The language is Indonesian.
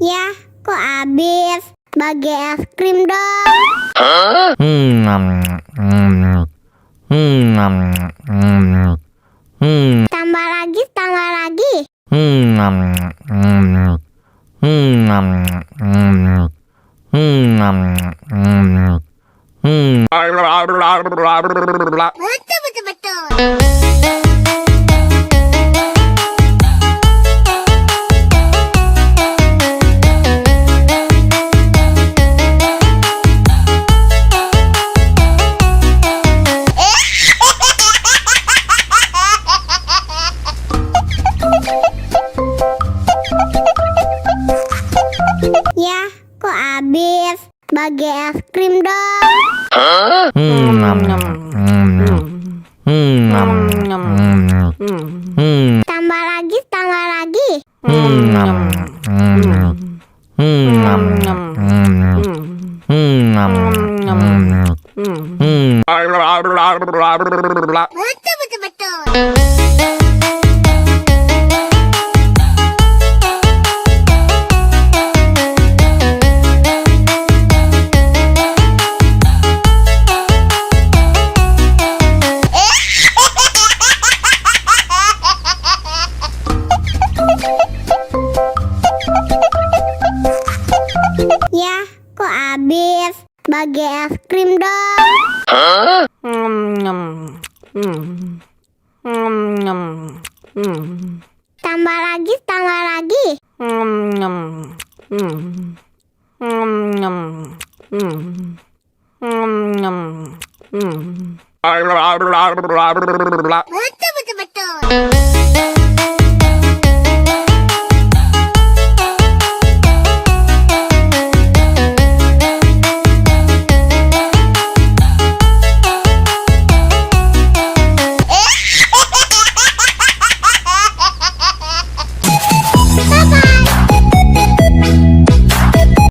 Ya, kok habis? Bagi es krim dong. Tambah lagi, tambah lagi. Betul, betul, betul. Ya, kok habis? Bagi es krim dong. Tambah lagi, tambah lagi. Betul, betul, betul. Ya, kok habis? Bagi es krim dong. Tambah lagi, tambah lagi. Betul, betul, betul.